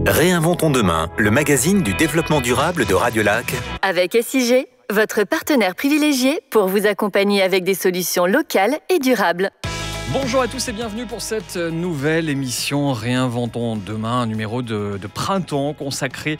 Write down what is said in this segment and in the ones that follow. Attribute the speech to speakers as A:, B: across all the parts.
A: Réinventons demain, le magazine du développement durable de Radiolac.
B: Avec SIG, votre partenaire privilégié pour vous accompagner avec des solutions locales et durables.
C: Bonjour à tous et bienvenue pour cette nouvelle émission Réinventons demain, un numéro de printemps consacré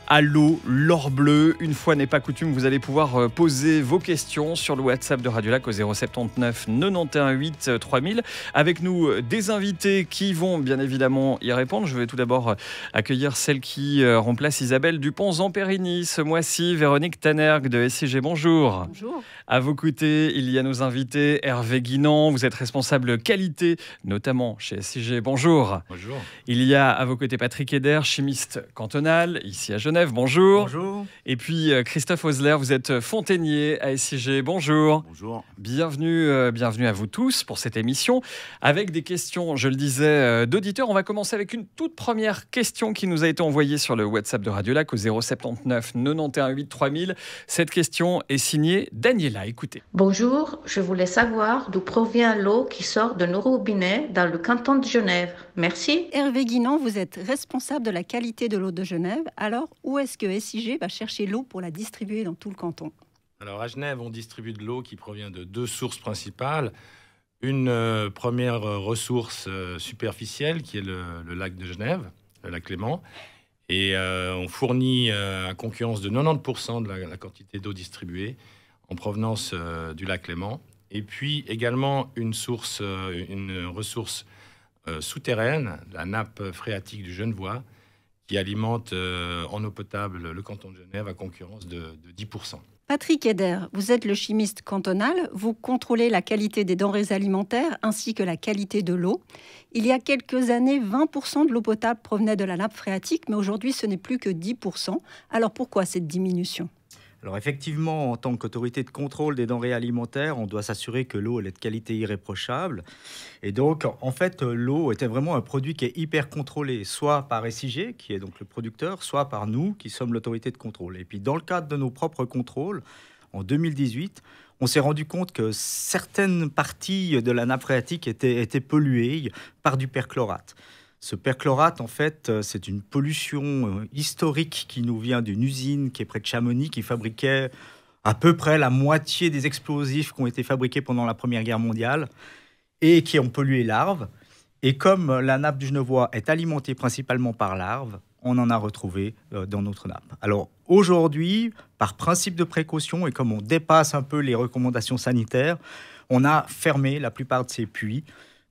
C: à l'eau, l'or bleu. Une fois n'est pas coutume, vous allez pouvoir poser vos questions sur le WhatsApp de Radiolac au 079 91 8 3000. Avec nous, des invités qui vont bien évidemment y répondre. Je vais tout d'abord accueillir celle qui remplace Isabelle Dupont-Zamperini ce mois-ci, Véronique Tanergue de SIG. Bonjour.
D: Bonjour.
C: À vos côtés, il y a nos invités. Hervé Guinan, vous êtes responsable qualité, notamment chez SIG. Bonjour.
E: Bonjour.
C: Il y a à vos côtés Patrick Eder, chimiste cantonal, ici à Genève. Bonjour.
E: Bonjour.
C: Et puis Christophe Osler, vous êtes fontainier à SIG. Bonjour.
E: Bonjour.
C: Bienvenue à vous tous pour cette émission. Avec des questions, je le disais, d'auditeurs. On va commencer avec une toute première question qui nous a été envoyée sur le WhatsApp de Radiolac au 079 91 8 3000. Cette question est signée Daniela. Écoutez.
D: Bonjour, je voulais savoir d'où provient l'eau qui sort de nos robinets dans le canton de Genève. Merci.
F: Hervé Guinan, vous êtes responsable de la qualité de l'eau de Genève. Alors, où est-ce que SIG va chercher l'eau pour la distribuer dans tout le canton ?
E: Alors à Genève, on distribue de l'eau qui provient de deux sources principales. Une première ressource superficielle qui est le lac de Genève, le lac Léman. Et on fournit à concurrence de 90% de la quantité d'eau distribuée en provenance du lac Léman. Et puis également une ressource souterraine, la nappe phréatique du Genevois, qui alimente en eau potable le canton de Genève à concurrence de 10%.
F: Patrick Eder, vous êtes le chimiste cantonal. Vous contrôlez la qualité des denrées alimentaires ainsi que la qualité de l'eau. Il y a quelques années, 20% de l'eau potable provenait de la nappe phréatique, mais aujourd'hui, ce n'est plus que 10%. Alors pourquoi cette diminution ?
G: Alors effectivement, en tant qu'autorité de contrôle des denrées alimentaires, on doit s'assurer que l'eau elle est de qualité irréprochable. Et donc, en fait, l'eau était vraiment un produit qui est hyper contrôlé, soit par SIG, qui est donc le producteur, soit par nous, qui sommes l'autorité de contrôle. Et puis, dans le cadre de nos propres contrôles, en 2018, on s'est rendu compte que certaines parties de la nappe phréatique étaient polluées par du perchlorate. Ce perchlorate, en fait, c'est une pollution historique qui nous vient d'une usine qui est près de Chamonix, qui fabriquait à peu près la moitié des explosifs qui ont été fabriqués pendant la Première Guerre mondiale et qui ont pollué les larves. Et comme la nappe du Genevois est alimentée principalement par larves, on en a retrouvé dans notre nappe. Alors aujourd'hui, par principe de précaution et comme on dépasse un peu les recommandations sanitaires, on a fermé la plupart de ces puits,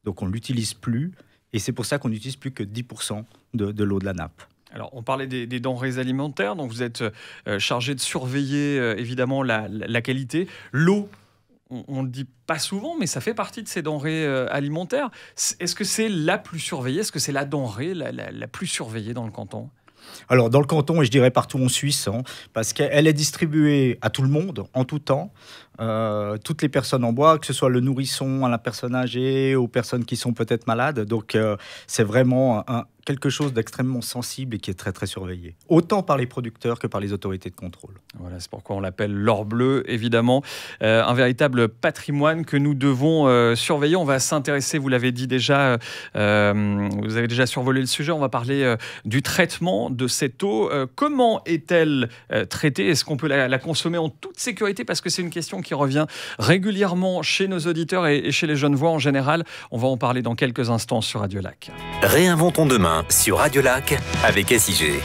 G: donc on ne l'utilise plus. Et c'est pour ça qu'on n'utilise plus que 10% de l'eau de la nappe.
C: Alors, on parlait des denrées alimentaires, donc vous êtes chargé de surveiller évidemment la qualité. L'eau, on ne le dit pas souvent, mais ça fait partie de ces denrées alimentaires. Est-ce que c'est la plus surveillée ? Est-ce que c'est la denrée la plus surveillée dans le canton ?
G: Alors, dans le canton, et je dirais partout en Suisse, parce qu'elle est distribuée à tout le monde, en tout temps. Toutes les personnes en bois, que ce soit le nourrisson à la personne âgée, aux personnes qui sont peut-être malades. Donc, c'est vraiment quelque chose d'extrêmement sensible et qui est très, très surveillé. Autant par les producteurs que par les autorités de contrôle. Voilà,
C: c'est pourquoi on l'appelle l'or bleu, évidemment. Un patrimoine que nous devons surveiller. On va s'intéresser, vous l'avez dit déjà, vous avez déjà survolé le sujet, on va parler du traitement de cette eau. Comment est-elle traitée ? Est-ce qu'on peut la consommer en toute sécurité ? Parce que c'est une question qui revient régulièrement chez nos auditeurs et chez les Genevois en général. On va en parler dans quelques instants sur Radiolac.
A: Réinventons demain sur Radiolac avec SIG.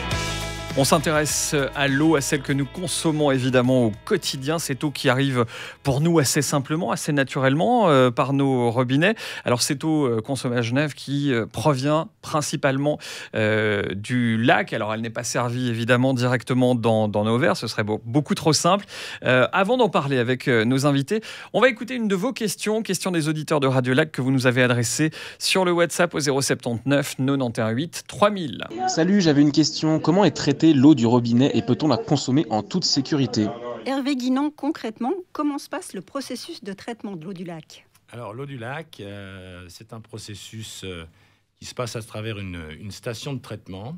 C: On s'intéresse à l'eau, à celle que nous consommons évidemment au quotidien. Cette eau qui arrive pour nous assez simplement, assez naturellement par nos robinets. Alors cette eau consommée à Genève qui provient principalement du lac. Alors elle n'est pas servie évidemment directement dans nos verres, ce serait beaucoup trop simple. Avant d'en parler avec nos invités, on va écouter une de vos questions des auditeurs de Radiolac que vous nous avez adressées sur le WhatsApp au 079 91 8 3000.
H: Salut, j'avais une question. Comment est traitée l'eau du robinet et peut-on la consommer en toute sécurité ?
F: Hervé Guinan, concrètement, comment se passe le processus de traitement de l'eau du lac ?
E: Alors l'eau du lac, c'est un processus qui se passe à travers une station de traitement.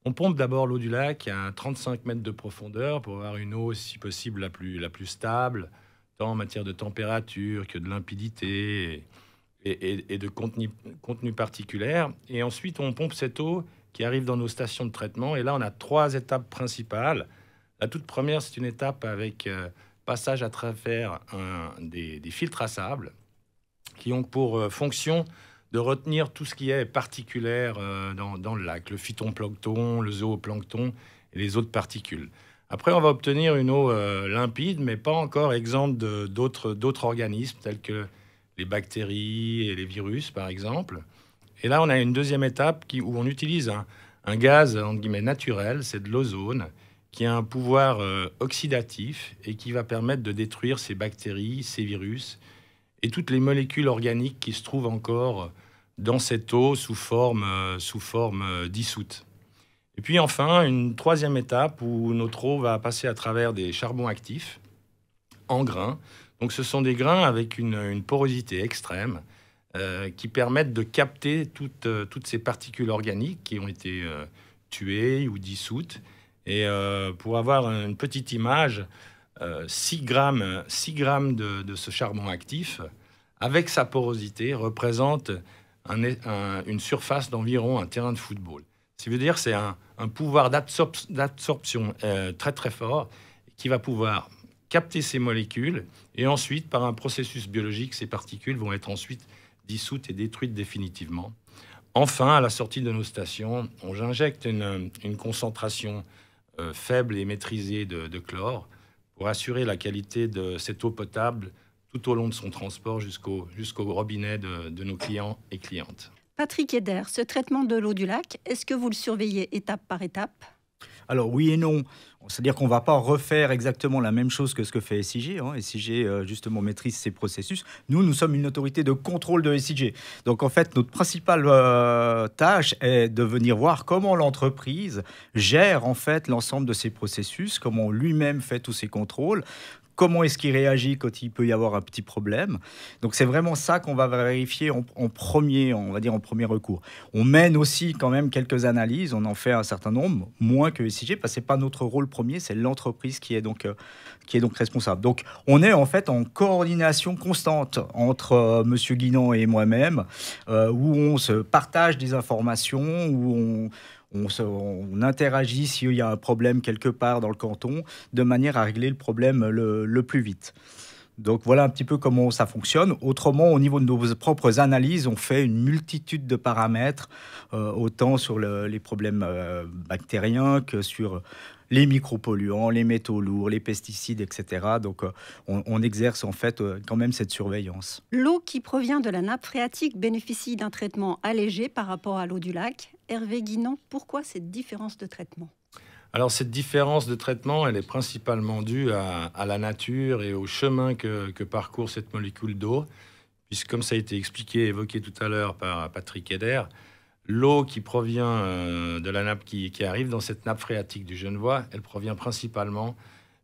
E: On pompe d'abord l'eau du lac à 35 mètres de profondeur pour avoir une eau, si possible, la plus stable, tant en matière de température que de limpidité et de contenu particulier. Et ensuite, on pompe cette eau qui arrive dans nos stations de traitement. Et là, on a 3 étapes principales. La toute première, c'est une étape avec passage à travers des filtres à sable qui ont pour fonction de retenir tout ce qui est particulier dans le lac, le phytoplancton, le zooplancton et les autres particules. Après, on va obtenir une eau limpide, mais pas encore exempte d'autres organismes, tels que les bactéries et les virus, par exemple. Et là, on a une deuxième étape où on utilise un gaz, entre guillemets, naturel, c'est de l'ozone, qui a un pouvoir oxydatif et qui va permettre de détruire ces bactéries, ces virus et toutes les molécules organiques qui se trouvent encore dans cette eau sous forme dissoute. Et puis enfin, une troisième étape où notre eau va passer à travers des charbons actifs en grains. Donc ce sont des grains avec une porosité extrême qui permettent de capter toutes ces particules organiques qui ont été tuées ou dissoutes. Et pour avoir une petite image, 6 grammes de ce charbon actif, avec sa porosité, représente une surface d'environ un terrain de football. Ce qui veut dire que c'est un pouvoir d'absorption très très fort qui va pouvoir capter ces molécules et ensuite, par un processus biologique, ces particules vont être ensuite dissoutes et détruites définitivement. Enfin, à la sortie de nos stations, j'injecte une concentration faible et maîtrisée de chlore pour assurer la qualité de cette eau potable tout au long de son transport jusqu'au robinet de nos clients et clientes.
F: Patrick Eder, ce traitement de l'eau du lac, est-ce que vous le surveillez étape par étape?
G: Alors oui et non. C'est-à-dire qu'on ne va pas refaire exactement la même chose que ce que fait SIG. SIG, justement, maîtrise ces processus. Nous sommes une autorité de contrôle de SIG. Donc, en fait, notre principale tâche est de venir voir comment l'entreprise gère, en fait, l'ensemble de ces processus, comment lui-même fait tous ces contrôles, comment est-ce qu'il réagit quand il peut y avoir un petit problème. Donc, c'est vraiment ça qu'on va vérifier en premier recours. On mène aussi quand même quelques analyses. On en fait un certain nombre, moins que SIG, parce que ce n'est pas notre rôle premier, c'est l'entreprise qui est donc responsable. Donc, on est en fait en coordination constante entre Monsieur Guinan et moi-même, où on se partage des informations, où on interagit s'il y a un problème quelque part dans le canton, de manière à régler le problème le plus vite. Donc voilà un petit peu comment ça fonctionne. Autrement, au niveau de nos propres analyses, on fait une multitude de paramètres, autant sur les problèmes bactériens que sur les micropolluants, les métaux lourds, les pesticides, etc. Donc on exerce en fait quand même cette surveillance.
F: L'eau qui provient de la nappe phréatique bénéficie d'un traitement allégé par rapport à l'eau du lac. Hervé Guinan, pourquoi cette différence de traitement ?
E: Alors cette différence de traitement, elle est principalement due à la nature et au chemin que parcourt cette molécule d'eau, puisque comme ça a été expliqué et évoqué tout à l'heure par Patrick Eder, l'eau qui provient de la nappe qui arrive dans cette nappe phréatique du Genevois, elle provient principalement,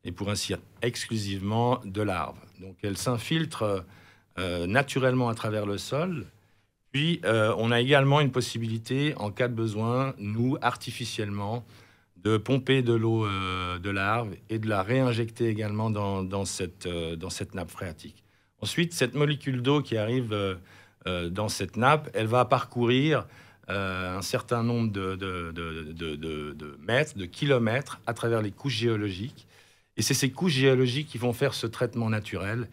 E: et pour ainsi dire exclusivement, de larves. Donc elle s'infiltre naturellement à travers le sol. Puis on a également une possibilité, en cas de besoin, nous, artificiellement, de pomper de l'eau de larve et de la réinjecter également dans cette nappe phréatique. Ensuite, cette molécule d'eau qui arrive dans cette nappe, elle va parcourir un certain nombre de mètres, de kilomètres à travers les couches géologiques. Et c'est ces couches géologiques qui vont faire ce traitement naturel.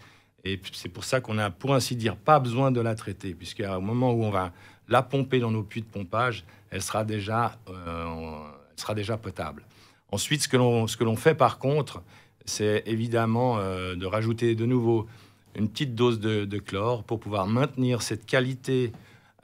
E: Et c'est pour ça qu'on n'a, pour ainsi dire, pas besoin de la traiter, puisqu'au moment où on va la pomper dans nos puits de pompage, elle sera déjà potable. Ensuite, ce que l'on fait par contre, c'est évidemment de rajouter de nouveau une petite dose de chlore pour pouvoir maintenir cette qualité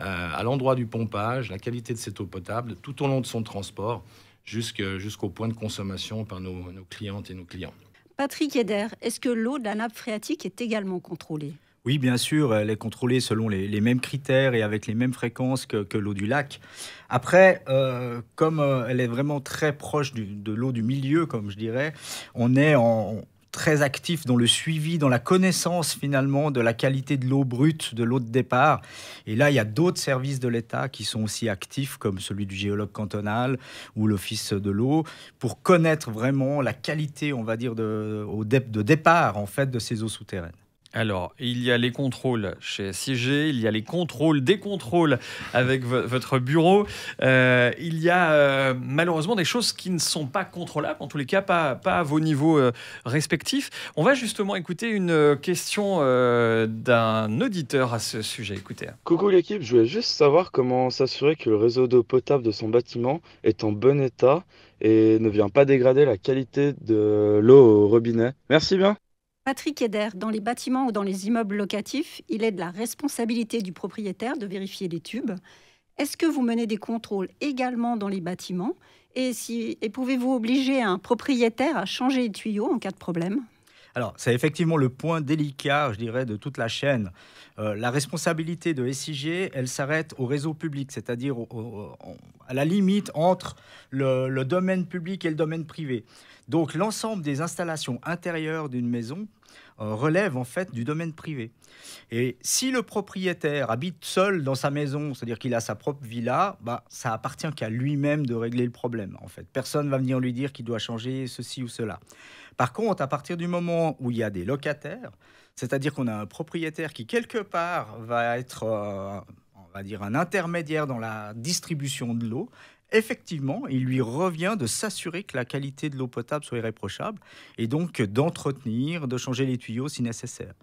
E: à l'endroit du pompage, la qualité de cette eau potable, tout au long de son transport, jusqu'au point de consommation par nos clientes et nos clients.
F: Patrick Eder, est-ce que l'eau de la nappe phréatique est également contrôlée ?
G: Oui, bien sûr, elle est contrôlée selon les mêmes critères et avec les mêmes fréquences que l'eau du lac. Après, comme elle est vraiment très proche de l'eau du milieu, comme je dirais, on est très actif dans le suivi, dans la connaissance finalement de la qualité de l'eau brute, de l'eau de départ. Et là, il y a d'autres services de l'État qui sont aussi actifs, comme celui du géologue cantonal ou l'Office de l'eau, pour connaître vraiment la qualité, on va dire, de départ en fait de ces eaux souterraines.
C: Alors, il y a les contrôles chez SIG, il y a les contrôles des contrôles avec votre bureau. Il y a malheureusement des choses qui ne sont pas contrôlables, en tous les cas pas à vos niveaux respectifs. On va justement écouter une question d'un auditeur à ce sujet. Écoutez.
I: Coucou l'équipe, je voulais juste savoir comment s'assurer que le réseau d'eau potable de son bâtiment est en bon état et ne vient pas dégrader la qualité de l'eau au robinet. Merci bien.
F: Patrick Eder, dans les bâtiments ou dans les immeubles locatifs, il est de la responsabilité du propriétaire de vérifier les tubes. Est-ce que vous menez des contrôles également dans les bâtiments et pouvez-vous obliger un propriétaire à changer les tuyaux en cas de problème ?
G: Alors, c'est effectivement le point délicat, je dirais, de toute la chaîne. La responsabilité de SIG, elle s'arrête au réseau public, c'est-à-dire à la limite entre le domaine public et le domaine privé. Donc, l'ensemble des installations intérieures d'une maison relève en fait du domaine privé. Et si le propriétaire habite seul dans sa maison, c'est-à-dire qu'il a sa propre villa, ça appartient qu'à lui-même de régler le problème. En fait, personne ne va venir lui dire qu'il doit changer ceci ou cela. Par contre, à partir du moment où il y a des locataires, c'est-à-dire qu'on a un propriétaire qui, quelque part, va être, on va dire, un intermédiaire dans la distribution de l'eau, effectivement, il lui revient de s'assurer que la qualité de l'eau potable soit irréprochable et donc d'entretenir, de changer les tuyaux si nécessaire.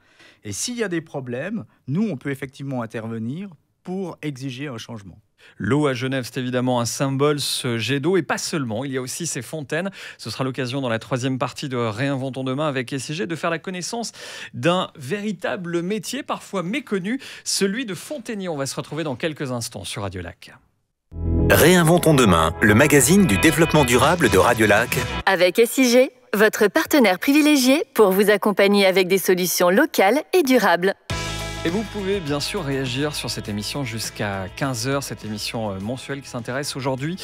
G: Et s'il y a des problèmes, nous, on peut effectivement intervenir pour exiger un changement.
C: L'eau à Genève, c'est évidemment un symbole, ce jet d'eau, et pas seulement. Il y a aussi ces fontaines. Ce sera l'occasion dans la troisième partie de Réinventons demain avec SIG de faire la connaissance d'un véritable métier, parfois méconnu, celui de fontainier. On va se retrouver dans quelques instants sur Radio Lac.
A: Réinventons demain, le magazine du développement durable de Radio Lac.
B: Avec SIG, votre partenaire privilégié pour vous accompagner avec des solutions locales et durables.
C: Et vous pouvez bien sûr réagir sur cette émission jusqu'à 15h, cette émission mensuelle qui s'intéresse aujourd'hui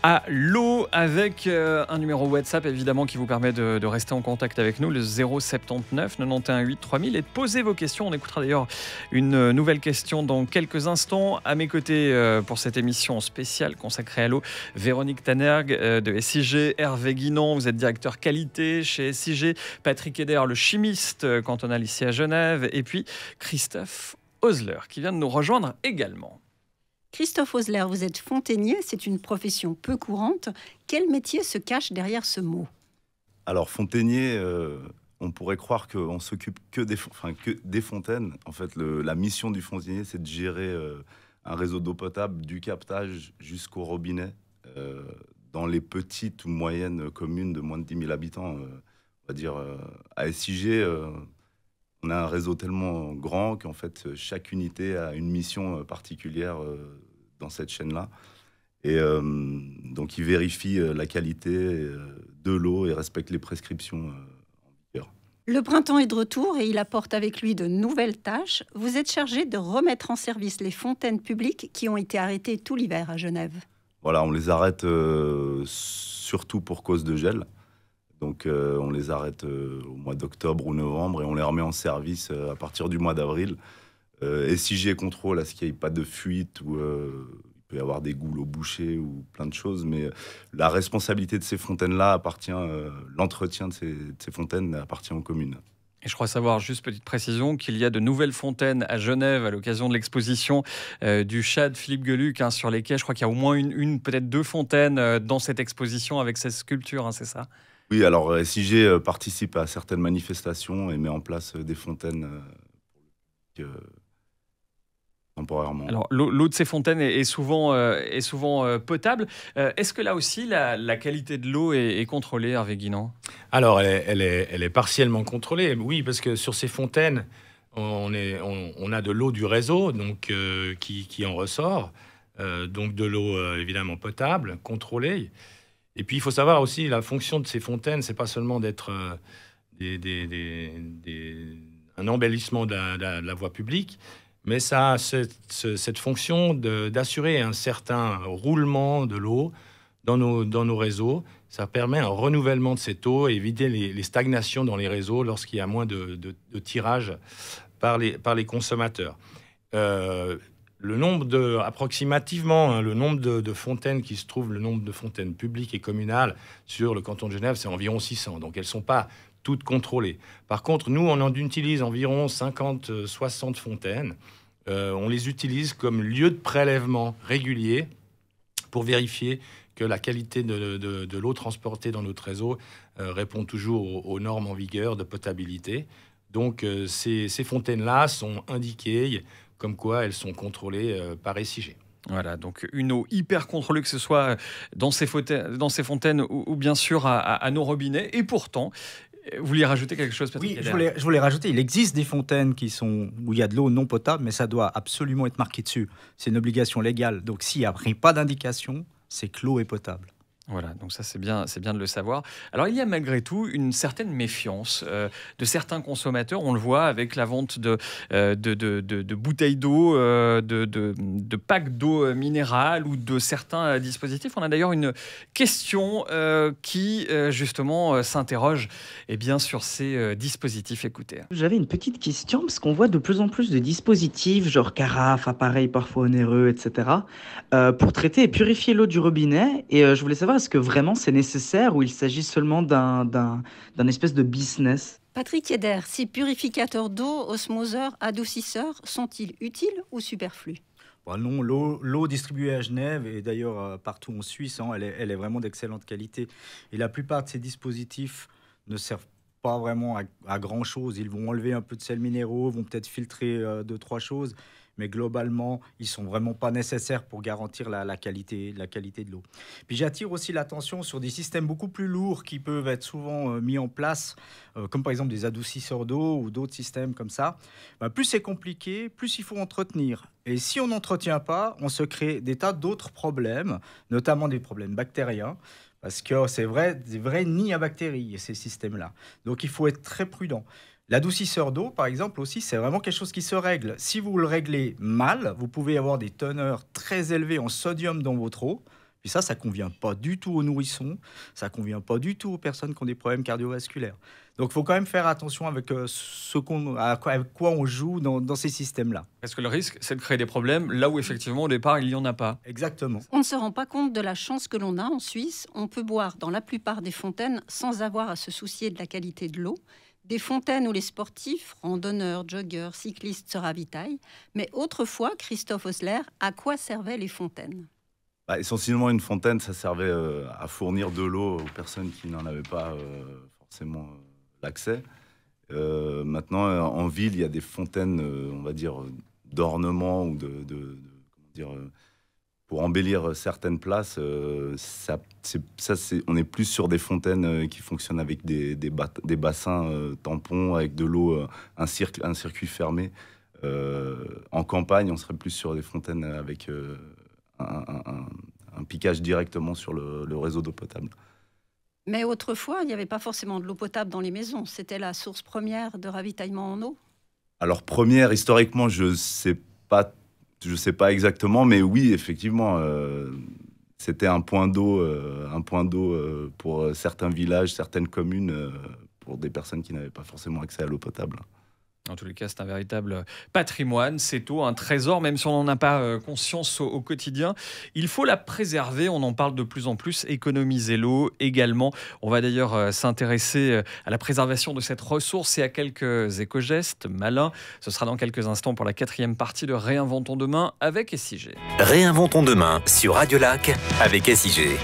C: à l'eau avec un numéro WhatsApp évidemment qui vous permet de rester en contact avec nous, le 079 91 8 3000 et de poser vos questions. On écoutera d'ailleurs une nouvelle question dans quelques instants. À mes côtés pour cette émission spéciale consacrée à l'eau, Véronique Tanergue de SIG, Hervé Guinan, vous êtes directeur qualité chez SIG, Patrick Eder, le chimiste cantonal ici à Genève, et puis Christophe Osler, qui vient de nous rejoindre également.
F: Christophe Osler, vous êtes fontainier, c'est une profession peu courante. Quel métier se cache derrière ce mot ?
J: Alors, fontainier, on pourrait croire qu'on s'occupe que des fontaines. En fait, la mission du fontainier, c'est de gérer un réseau d'eau potable du captage jusqu'au robinet dans les petites ou moyennes communes de moins de 10 000 habitants. On va dire, à SIG... on a un réseau tellement grand qu'en fait, chaque unité a une mission particulière dans cette chaîne-là. Et donc, il vérifie la qualité de l'eau et respecte les prescriptions en vigueur.
F: Le printemps est de retour et il apporte avec lui de nouvelles tâches. Vous êtes chargé de remettre en service les fontaines publiques qui ont été arrêtées tout l'hiver à Genève.
J: Voilà, on les arrête surtout pour cause de gel. Donc on les arrête au mois d'octobre ou novembre et on les remet en service à partir du mois d'avril. SIG contrôle à ce qu'il n'y ait pas de fuite ou il peut y avoir des goulots bouchés ou plein de choses. Mais la responsabilité de ces fontaines-là appartient, l'entretien de ces fontaines appartient aux communes.
C: Et je crois savoir, juste petite précision, qu'il y a de nouvelles fontaines à Genève à l'occasion de l'exposition du Chad Philippe Geluck sur les quais. Je crois qu'il y a au moins une peut-être deux fontaines dans cette exposition avec ces sculptures, c'est ça ?
J: Oui, alors SIG participe à certaines manifestations et met en place des fontaines temporairement.
C: Alors l'eau de ces fontaines est souvent potable. Est-ce que là aussi la qualité de l'eau est contrôlée, Hervé Guinan ?
E: Alors elle est partiellement contrôlée, oui, parce que sur ces fontaines, on a de l'eau du réseau donc, qui en ressort, donc de l'eau évidemment potable, contrôlée. Et puis, il faut savoir aussi, la fonction de ces fontaines, c'est pas seulement d'être un embellissement de la voie publique, mais ça a cette fonction d'assurer un certain roulement de l'eau dans nos réseaux. Ça permet un renouvellement de cette eau et éviter les stagnations dans les réseaux lorsqu'il y a moins de tirage par les consommateurs. Approximativement, le nombre de fontaines qui se trouvent, le nombre de fontaines publiques et communales sur le canton de Genève, c'est environ 600. Donc elles ne sont pas toutes contrôlées. Par contre, nous, on en utilise environ 50-60 fontaines. On les utilise comme lieu de prélèvement régulier pour vérifier que la qualité de l'eau transportée dans notre réseau répond toujours aux normes en vigueur de potabilité. Donc, ces fontaines-là sont indiquées comme quoi elles sont contrôlées par SIG.
C: Voilà, donc une eau hyper contrôlée, que ce soit dans ces fontaines ou bien sûr à nos robinets. Et pourtant, vous vouliez rajouter quelque chose, Patrick?
G: Oui, je voulais rajouter, il existe des fontaines où il y a de l'eau non potable, mais ça doit absolument être marqué dessus. C'est une obligation légale. Donc s'il n'y a pas d'indication, c'est que l'eau est potable.
C: Voilà, donc ça c'est bien de le savoir. Alors il y a malgré tout une certaine méfiance de certains consommateurs. On le voit avec la vente de bouteilles d'eau, de packs d'eau minérale ou de certains dispositifs. On a d'ailleurs une question qui justement s'interroge sur ces dispositifs. Écoutez.
K: J'avais une petite question parce qu'on voit de plus en plus de dispositifs, genre carafes, appareils parfois onéreux, etc., pour traiter et purifier l'eau du robinet. Et je voulais savoir, est-ce que vraiment c'est nécessaire ou il s'agit seulement d'un espèce de business?
F: Patrick Eder, ces purificateurs d'eau, osmoseurs, adoucisseurs, sont-ils utiles ou superflus?
G: Non, l'eau distribuée à Genève et d'ailleurs partout en Suisse, elle est vraiment d'excellente qualité. Et la plupart de ces dispositifs ne servent pas vraiment à grand-chose. Ils vont enlever un peu de sels minéraux, vont peut-être filtrer 2-3 choses. Mais globalement, ils ne sont vraiment pas nécessaires pour garantir la qualité de l'eau. Puis j'attire aussi l'attention sur des systèmes beaucoup plus lourds qui peuvent être souvent mis en place, comme par exemple des adoucisseurs d'eau ou d'autres systèmes comme ça. Plus c'est compliqué, plus il faut entretenir. Et si on n'entretient pas, on se crée des tas d'autres problèmes, notamment des problèmes bactériens, parce que c'est vrai, des vrais nids à bactéries, ces systèmes-là. Donc il faut être très prudent. L'adoucisseur d'eau, par exemple, aussi, c'est vraiment quelque chose qui se règle. Si vous le réglez mal, vous pouvez avoir des teneurs très élevées en sodium dans votre eau. Puis ça ne convient pas du tout aux nourrissons. Ça ne convient pas du tout aux personnes qui ont des problèmes cardiovasculaires. Donc, il faut quand même faire attention avec quoi on joue dans ces systèmes-là.
C: Parce que le risque, c'est de créer des problèmes là où, effectivement, au départ, il n'y en a pas.
G: Exactement.
F: On ne se rend pas compte de la chance que l'on a en Suisse. On peut boire dans la plupart des fontaines sans avoir à se soucier de la qualité de l'eau. Des fontaines où les sportifs, randonneurs, joggeurs, cyclistes se ravitaillent. Mais autrefois, Christophe Osler, à quoi servaient les fontaines?
J: Essentiellement, une fontaine, ça servait à fournir de l'eau aux personnes qui n'en avaient pas forcément l'accès. Maintenant, en ville, il y a des fontaines, on va dire, d'ornement ou pour embellir certaines places. On est plus sur des fontaines qui fonctionnent avec des bassins tampons, avec de l'eau, un circuit fermé. En campagne, on serait plus sur des fontaines avec un piquage directement sur le réseau d'eau potable.
F: Mais autrefois, il n'y avait pas forcément de l'eau potable dans les maisons. C'était la source première de ravitaillement en eau? Alors,
J: première, historiquement, je sais pas exactement, mais oui, effectivement, c'était un point d'eau pour certains villages, certaines communes, pour des personnes qui n'avaient pas forcément accès à l'eau potable.
C: En tous les cas, c'est un véritable patrimoine, cette eau, un trésor, même si on n'en a pas conscience au quotidien. Il faut la préserver, on en parle de plus en plus, économiser l'eau également. On va d'ailleurs s'intéresser à la préservation de cette ressource et à quelques éco-gestes malins. Ce sera dans quelques instants pour la 4e partie de Réinventons demain avec SIG.
A: Réinventons demain sur Radio Lac avec SIG.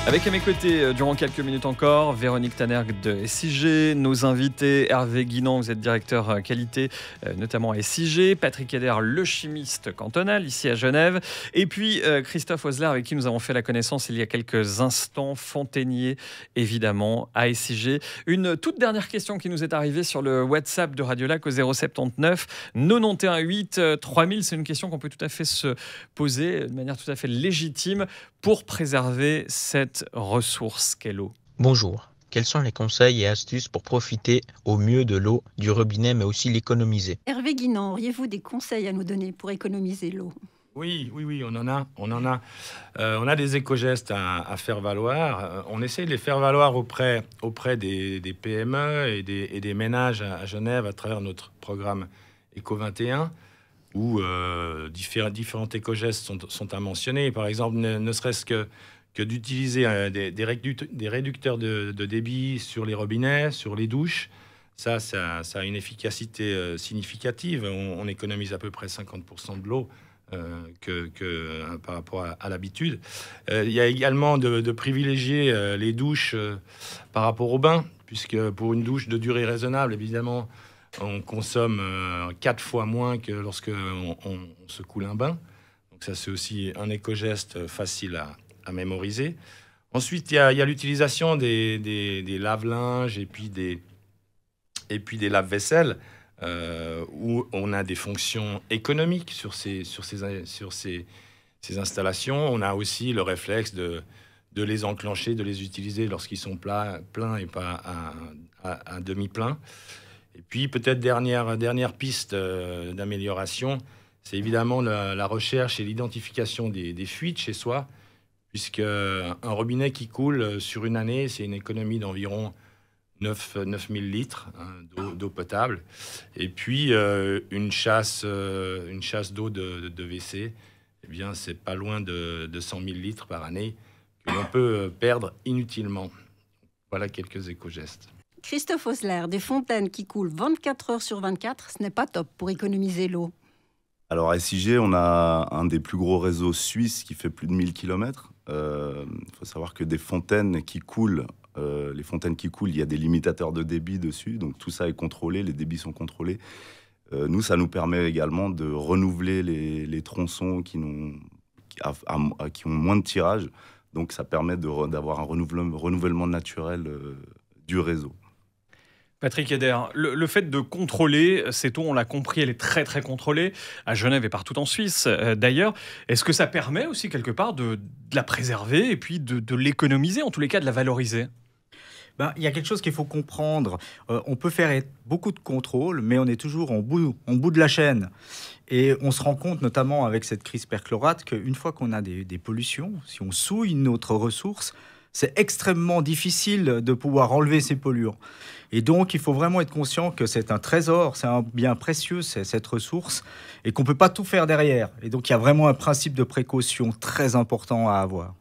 C: Avec à mes côtés, durant quelques minutes encore, Véronique Tanergue de SIG, nos invités, Hervé Guinan, vous êtes directeur qualité, notamment à SIG, Patrick Eder, le chimiste cantonal, ici à Genève, et puis Christophe Osler, avec qui nous avons fait la connaissance il y a quelques instants, fontainier, évidemment, à SIG. Une toute dernière question qui nous est arrivée sur le WhatsApp de Radio Lac au 079 91 8 3000. C'est une question qu'on peut tout à fait se poser de manière tout à fait légitime pour préserver cette ressource qu'est l'eau.
L: Bonjour. Quels sont les conseils et astuces pour profiter au mieux de l'eau du robinet, mais aussi l'économiser?
F: Hervé Guinan, auriez-vous des conseils à nous donner pour économiser l'eau?
E: Oui, on en a. On a des éco-gestes à faire valoir. On essaie de les faire valoir auprès des PME et des ménages à Genève à travers notre programme Éco 21. Où différents éco-gestes sont à mentionner. Par exemple, ne serait-ce que d'utiliser des réducteurs de débit sur les robinets, sur les douches. Ça a une efficacité significative. On économise à peu près 50% de l'eau par rapport à l'habitude. Il y a également de privilégier les douches par rapport au bain, puisque pour une douche de durée raisonnable, évidemment, on consomme 4 fois moins que lorsque on se coule un bain. Donc ça, c'est aussi un éco-geste facile à mémoriser. Ensuite, il y a l'utilisation des lave-linges et puis des lave-vaisselle, où on a des fonctions économiques sur ces installations. On a aussi le réflexe de les enclencher, de les utiliser lorsqu'ils sont pleins et pas à demi-plein. Et puis, peut-être dernière piste d'amélioration, c'est évidemment la recherche et l'identification des fuites chez soi, puisque un robinet qui coule sur une année, c'est une économie d'environ 9000 litres d'eau potable. Et puis, une chasse d'eau de WC, eh bien, c'est pas loin de 100 000 litres par année que l'on peut perdre inutilement. Voilà quelques éco-gestes.
F: Christophe Osler, des fontaines qui coulent 24 heures sur 24, ce n'est pas top pour économiser l'eau.
J: Alors à SIG, on a un des plus gros réseaux suisses qui fait plus de 1000 km. Il faut savoir que des fontaines qui coulent, il y a des limitateurs de débit dessus, donc tout ça est contrôlé, les débits sont contrôlés. Nous, ça nous permet également de renouveler les tronçons qui ont moins de tirage, donc ça permet d'avoir un renouvellement naturel du réseau.
C: Patrick Eder, le fait de contrôler cette eau, on l'a compris, elle est très très contrôlée, à Genève et partout en Suisse d'ailleurs. Est-ce que ça permet aussi quelque part de la préserver et puis de l'économiser, en tous les cas de la valoriser ?
G: Il y a quelque chose qu'il faut comprendre. On peut faire beaucoup de contrôles, mais on est toujours en bout de la chaîne. Et on se rend compte, notamment avec cette crise perchlorate, qu'une fois qu'on a des pollutions, si on souille notre ressource, c'est extrêmement difficile de pouvoir enlever ces polluants. Et donc, il faut vraiment être conscient que c'est un trésor, c'est un bien précieux, c'est cette ressource, et qu'on ne peut pas tout faire derrière. Et donc, il y a vraiment un principe de précaution très important à avoir.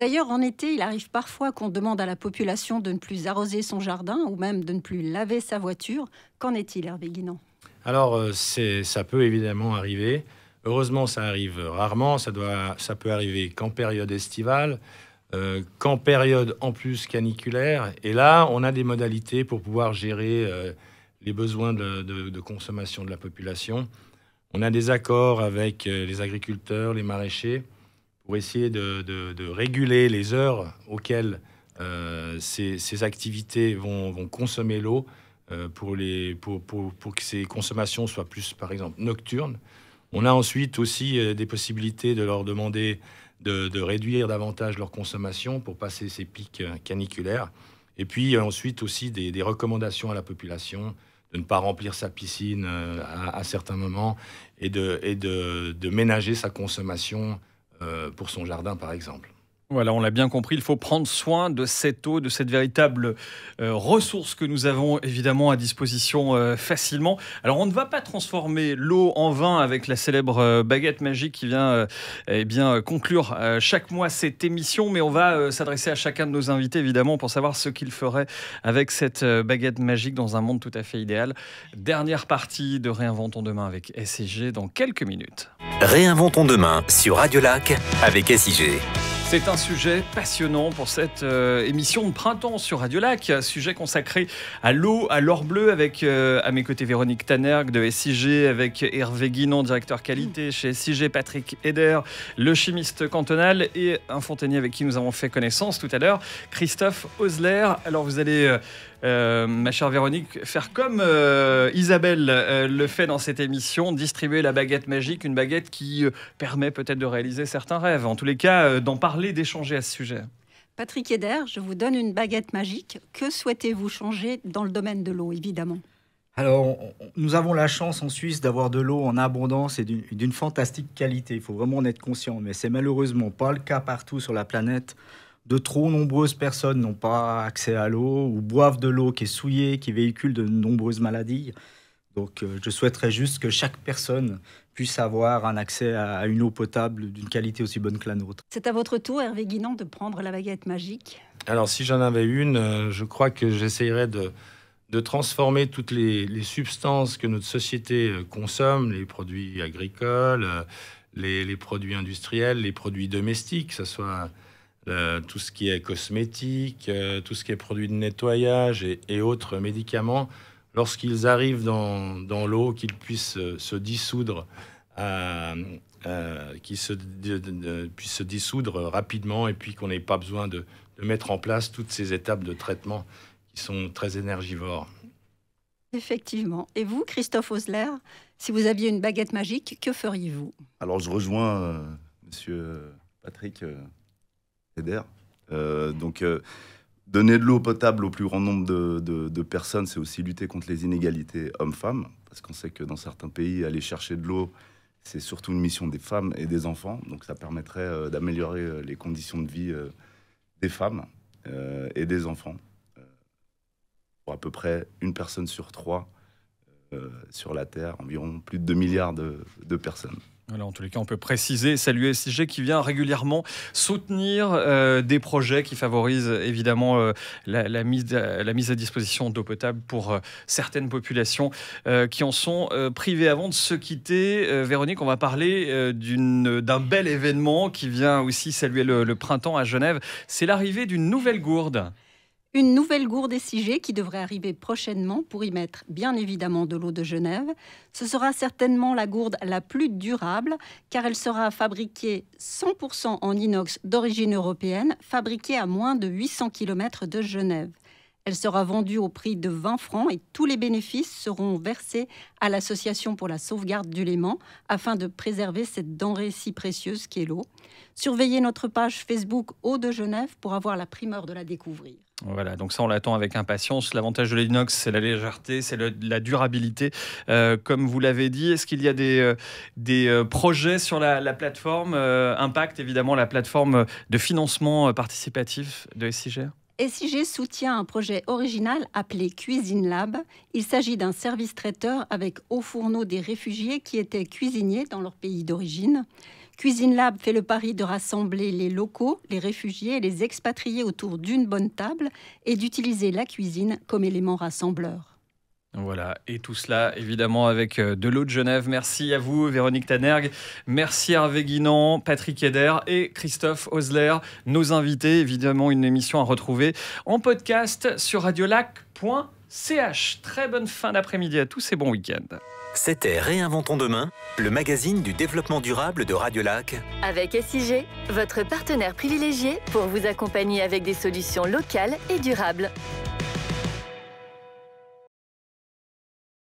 F: D'ailleurs, en été, il arrive parfois qu'on demande à la population de ne plus arroser son jardin ou même de ne plus laver sa voiture. Qu'en est-il, Hervé Guinan ?
E: Alors, ça peut évidemment arriver. Heureusement, ça arrive rarement. Ça peut arriver qu'en période estivale, qu'en période en plus caniculaire. Et là, on a des modalités pour pouvoir gérer les besoins de consommation de la population. On a des accords avec les agriculteurs, les maraîchers, pour essayer de réguler les heures auxquelles ces activités vont consommer l'eau pour que ces consommations soient plus, par exemple, nocturnes. On a ensuite aussi des possibilités de leur demander de réduire davantage leur consommation pour passer ces pics caniculaires. Et puis ensuite aussi des recommandations à la population de ne pas remplir sa piscine à certains moments et de ménager sa consommation pour son jardin, par exemple.
C: Voilà, on l'a bien compris, il faut prendre soin de cette eau, de cette véritable ressource que nous avons évidemment à disposition facilement. Alors, on ne va pas transformer l'eau en vin avec la célèbre baguette magique qui vient conclure chaque mois cette émission, mais on va s'adresser à chacun de nos invités, évidemment, pour savoir ce qu'ils feraient avec cette baguette magique dans un monde tout à fait idéal. Dernière partie de Réinventons demain avec SIG dans quelques minutes.
A: Réinventons demain sur Radio Lac avec SIG.
C: C'est un sujet passionnant pour cette émission de printemps sur Radio Lac, sujet consacré à l'eau, à l'or bleu, avec à mes côtés Véronique Tannergue de SIG, avec Hervé Guinan, directeur qualité chez SIG, Patrick Eder, le chimiste cantonal, et un fontainier avec qui nous avons fait connaissance tout à l'heure, Christophe Osler. Alors vous allez... ma chère Véronique, faire comme Isabelle le fait dans cette émission, distribuer la baguette magique, une baguette qui permet peut-être de réaliser certains rêves, en tous les cas d'en parler, d'échanger à ce sujet.
F: Patrick Eder, je vous donne une baguette magique. Que souhaitez-vous changer dans le domaine de l'eau, évidemment ?
G: Alors, nous avons la chance en Suisse d'avoir de l'eau en abondance et d'une fantastique qualité. Il faut vraiment en être conscient, mais c'est malheureusement pas le cas partout sur la planète. De trop nombreuses personnes n'ont pas accès à l'eau ou boivent de l'eau qui est souillée, qui véhicule de nombreuses maladies. Donc je souhaiterais juste que chaque personne puisse avoir un accès à une eau potable d'une qualité aussi bonne que la nôtre.
F: C'est à votre tour, Hervé Guinan, de prendre la baguette magique.
E: Alors, si j'en avais une, je crois que j'essayerais de transformer toutes les substances que notre société consomme, les produits agricoles, les produits industriels, les produits domestiques, que ce soit tout ce qui est cosmétique, tout ce qui est produits de nettoyage et autres médicaments, lorsqu'ils arrivent dans l'eau, qu'ils puissent se dissoudre, puissent se dissoudre rapidement, et puis qu'on n'ait pas besoin de mettre en place toutes ces étapes de traitement qui sont très énergivores.
F: Effectivement. Et vous, Christophe Osler, si vous aviez une baguette magique, que feriez-vous?
J: Alors, je rejoins monsieur Patrick Eder. Donner de l'eau potable au plus grand nombre de personnes, c'est aussi lutter contre les inégalités hommes-femmes, parce qu'on sait que dans certains pays, aller chercher de l'eau, c'est surtout une mission des femmes et des enfants. Donc ça permettrait d'améliorer les conditions de vie des femmes et des enfants. Pour à peu près 1 personne sur 3 sur la Terre, environ plus de 2 milliards de personnes.
C: Voilà, en tous les cas, on peut préciser, saluer SIG qui vient régulièrement soutenir des projets qui favorisent évidemment la mise à disposition d'eau potable pour certaines populations qui en sont privées. Avant de se quitter, Véronique, on va parler d'un bel événement qui vient aussi saluer le printemps à Genève. C'est l'arrivée d'une nouvelle gourde.
F: Une nouvelle gourde SIG qui devrait arriver prochainement pour y mettre bien évidemment de l'eau de Genève. Ce sera certainement la gourde la plus durable car elle sera fabriquée 100% en inox d'origine européenne, fabriquée à moins de 800 km de Genève. Elle sera vendue au prix de 20 francs et tous les bénéfices seront versés à l'Association pour la sauvegarde du Léman afin de préserver cette denrée si précieuse qu'est l'eau. Surveillez notre page Facebook Eau de Genève pour avoir la primeur de la découvrir.
C: Voilà, donc ça on l'attend avec impatience. L'avantage de l'inox, c'est la légèreté, c'est la durabilité. Comme vous l'avez dit, est-ce qu'il y a des projets sur la plateforme Impact, évidemment, la plateforme de financement participatif de SIG?
F: SIG soutient un projet original appelé Cuisine Lab. Il s'agit d'un service traiteur avec au fourneau des réfugiés qui étaient cuisiniers dans leur pays d'origine. Cuisine Lab fait le pari de rassembler les locaux, les réfugiés et les expatriés autour d'une bonne table et d'utiliser la cuisine comme élément rassembleur.
C: Voilà, et tout cela évidemment avec de l'eau de Genève. Merci à vous Véronique Tanergue, merci Hervé Guinan, Patrick Eder et Christophe Osler, nos invités. Évidemment une émission à retrouver en podcast sur radiolac.ch. Très bonne fin d'après-midi à tous et bon week-end.
A: C'était Réinventons demain, le magazine du développement durable de Radiolac.
B: Avec SIG, votre partenaire privilégié pour vous accompagner avec des solutions locales et durables.